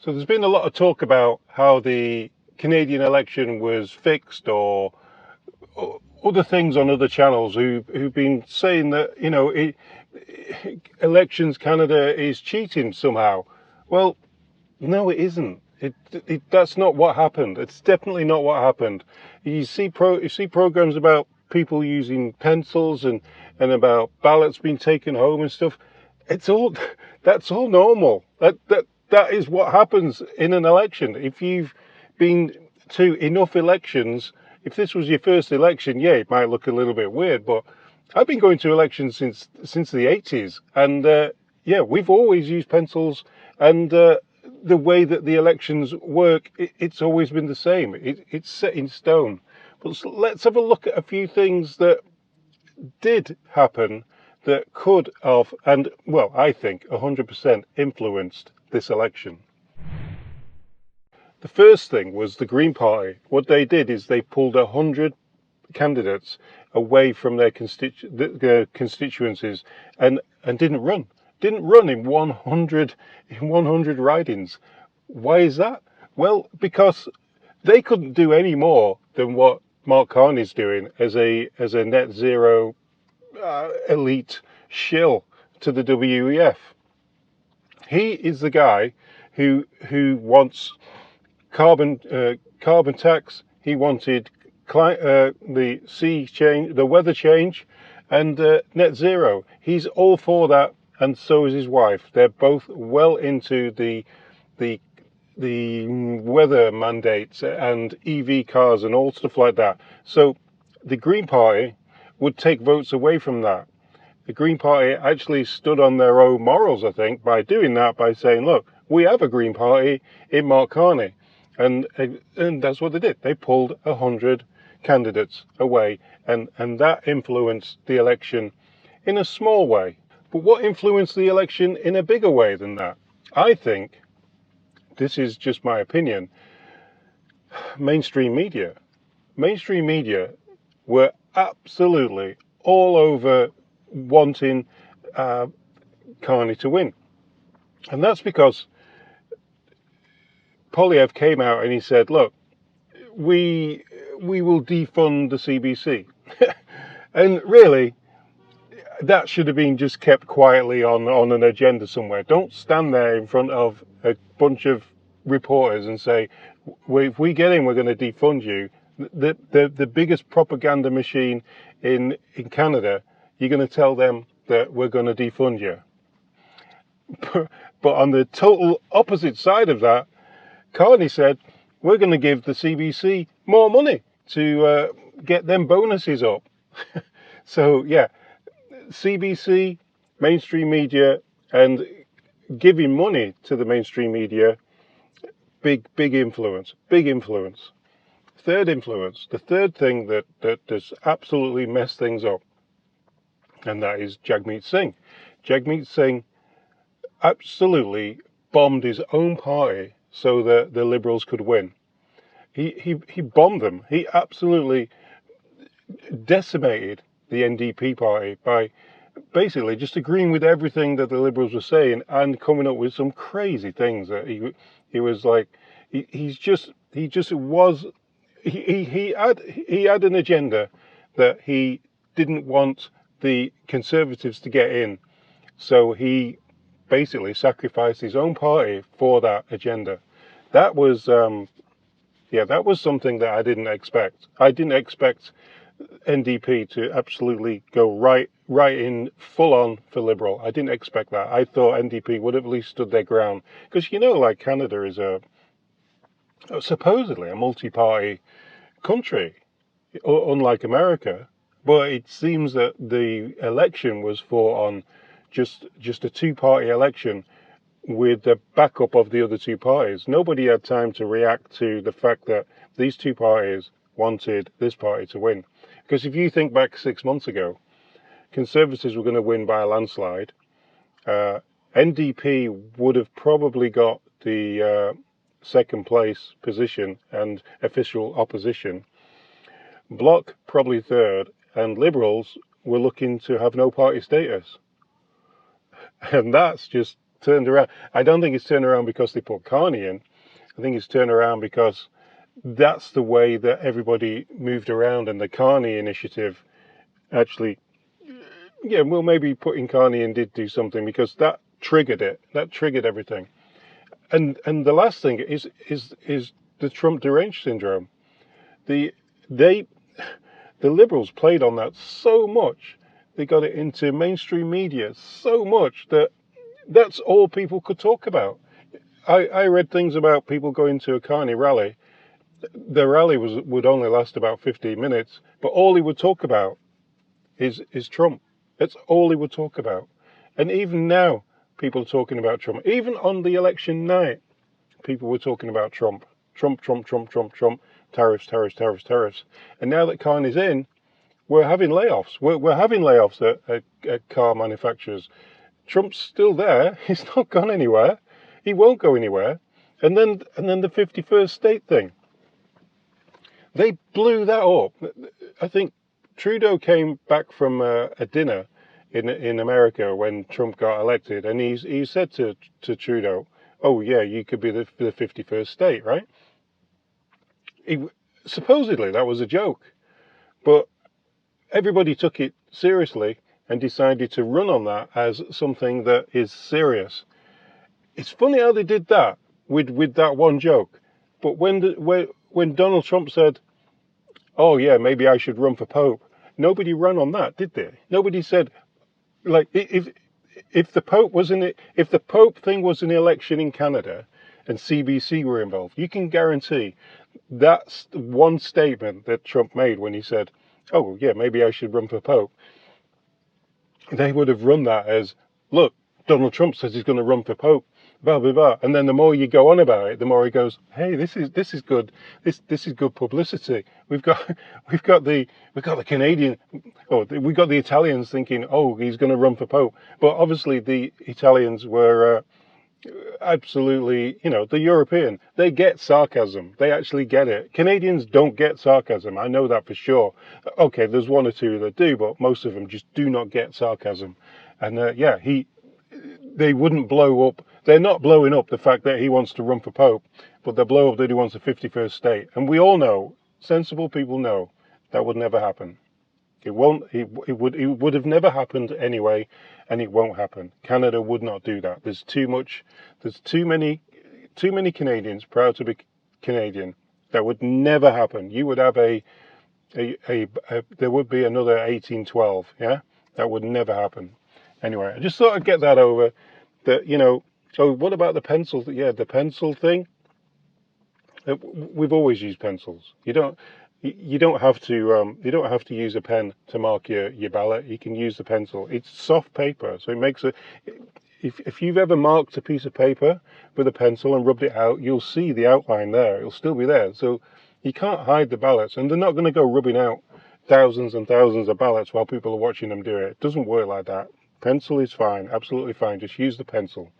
So there's been a lot of talk about how the Canadian election was fixed, or other things on other channels who've been saying that, elections Canada is cheating somehow. Well, no, it isn't. That's not what happened. It's definitely not what happened. You see programs about people using pencils and about ballots being taken home and stuff. It's all that's all normal. That is what happens in an election. If you've been to enough elections, if this was your first election, yeah, it might look a little bit weird, but I've been going to elections since the 80s, and yeah, we've always used pencils, and the way that the elections work, it's always been the same. It's set in stone. But let's have a look at a few things that did happen that could have, and well, I think 100% influenced this election. The first thing was the Green Party. What they did is they pulled 100 candidates away from their constituencies and didn't run. Didn't run in 100 ridings. Why is that? Well, because they couldn't do any more than what Mark Carney's doing as a net zero elite shill to the WEF. He is the guy who wants carbon tax. He wanted the sea change, the weather change, and net zero. He's all for that, and so is his wife. They're both well into the weather mandates and EV cars and all stuff like that. So the Green Party would take votes away from that. The Green Party actually stood on their own morals, I think, by doing that, by saying, look, we have a Green Party in Mark Carney. And that's what they did. They pulled 100 candidates away, and that influenced the election in a small way. But what influenced the election in a bigger way than that? I think, this is just my opinion, mainstream media. Mainstream media were absolutely all over wanting Carney to win. And that's because Polyev came out and he said, look, we will defund the CBC. And really, that should have been just kept quietly on an agenda somewhere. Don't stand there in front of a bunch of reporters and say, if we get in, we're going to defund you. The biggest propaganda machine in Canada, you're going to tell them that we're going to defund you. But on the total opposite side of that, Carney said, we're going to give the CBC more money to get them bonuses up. So, yeah, CBC, mainstream media, and giving money to the mainstream media, big influence, big influence. Third influence, the third thing that has absolutely messed things up, and that is Jagmeet Singh. Jagmeet Singh absolutely bombed his own party so that the Liberals could win. He bombed them. He absolutely decimated the NDP party by basically just agreeing with everything that the Liberals were saying and coming up with some crazy things that he was like, he had an agenda that he didn't want the Conservatives to get in, so he basically sacrificed his own party for that agenda. That was that was something that I didn't expect. I didn't expect NDP to absolutely go right in full on for Liberal. I didn't expect that. I thought NDP would have at least stood their ground, because like Canada is supposedly a multi-party country, unlike America. But it seems that the election was fought on just a two-party election with the backup of the other two parties. Nobody had time to react to the fact that these two parties wanted this party to win. Because if you think back 6 months ago, Conservatives were going to win by a landslide. NDP would have probably got the second place position and official opposition. Bloc probably third, and Liberals were looking to have no party status. And that's just turned around. I don't think it's turned around because they put Carney in. I think it's turned around because that's the way that everybody moved around, and the Carney initiative actually, yeah, well, maybe putting Carney in did do something because that triggered it. That triggered everything. And the last thing is the Trump deranged syndrome. The they the Liberals played on that so much. They got it into mainstream media so much that that's all people could talk about. I read things about people going to a Carney rally. The rally would only last about 15 minutes, but all he would talk about is Trump. That's all he would talk about. And even now, people are talking about Trump. Even on the election night, people were talking about Trump. Trump, Trump, Trump, Trump, Trump, tariffs, tariffs, tariffs, tariffs. And now that Carney's in, we're having layoffs. We're having layoffs at car manufacturers. Trump's still there. He's not gone anywhere. He won't go anywhere. And then the 51st state thing. They blew that up. I think Trudeau came back from a dinner in America when Trump got elected, and he said to Trudeau, "Oh yeah, you could be the 51st state, right?" Supposedly that was a joke, but everybody took it seriously and decided to run on that as something that is serious. It's funny how they did that with that one joke, but when Donald Trump said, "Oh yeah, maybe I should run for Pope," nobody ran on that, did they? Nobody said, like, if the Pope was in it, if the Pope thing was an election in Canada and CBC were involved, you can guarantee that's one statement that Trump made when he said, "Oh yeah, maybe I should run for Pope." They would have run that as, "Look, Donald Trump says he's going to run for Pope, blah blah blah." And then the more you go on about it, the more he goes, "Hey, this is good. This is good publicity. We've got the Canadian, or we got the Italians thinking, oh, he's going to run for Pope." But obviously the Italians were absolutely, the European, they get sarcasm. They actually get it. Canadians don't get sarcasm. I know that for sure. Okay, there's one or two that do, but most of them just do not get sarcasm. And they wouldn't blow up. They're not blowing up the fact that he wants to run for Pope, but they blow up that he wants a 51st state. And we all know, sensible people know, that would never happen. It won't. It would have never happened anyway, and it won't happen. Canada would not do that. There's too much. There's too many Canadians proud to be Canadian. That would never happen. You would have there would be another 1812. Yeah, that would never happen. Anyway, I just thought I'd get that over. That So what about the pencil? Yeah, the pencil thing. We've always used pencils. You don't have to use a pen to mark your ballot. You can use the pencil. It's soft paper, so it makes it. If you've ever marked a piece of paper with a pencil and rubbed it out, you'll see the outline there. It'll still be there. So you can't hide the ballots, and they're not going to go rubbing out thousands and thousands of ballots while people are watching them do it. It doesn't work like that. Pencil is fine, absolutely fine. Just use the pencil.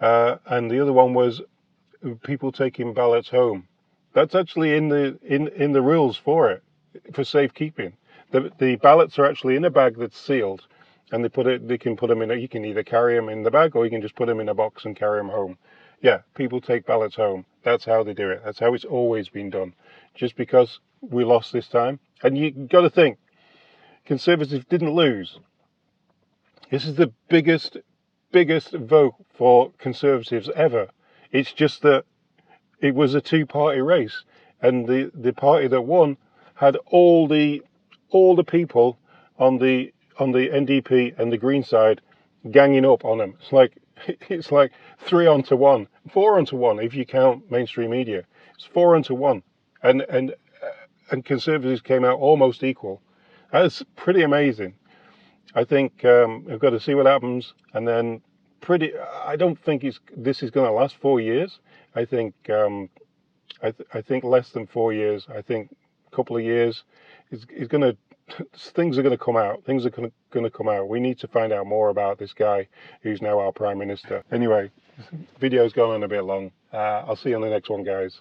And the other one was people taking ballots home. That's actually in the rules for it, for safekeeping. The ballots are actually in a bag that's sealed, and they can put them in. You can either carry them in the bag, or you can just put them in a box and carry them home. Yeah, people take ballots home. That's how they do it. That's how it's always been done. Just because we lost this time, and you got to think, Conservatives didn't lose. This is the biggest vote for Conservatives ever. It's just that it was a two-party race, and the party that won had all the people on the NDP and the Green side ganging up on them. It's like 3-1, 4-1 if you count mainstream media. It's 4-1, and Conservatives came out almost equal. That's pretty amazing. I think we've got to see what happens, and then I don't think this is going to last 4 years. I think I think less than 4 years. I think a couple of years is going to. Things are going to come out. Things are going to come out. We need to find out more about this guy who's now our Prime Minister. Anyway, video's gone on a bit long. I'll see you on the next one, guys.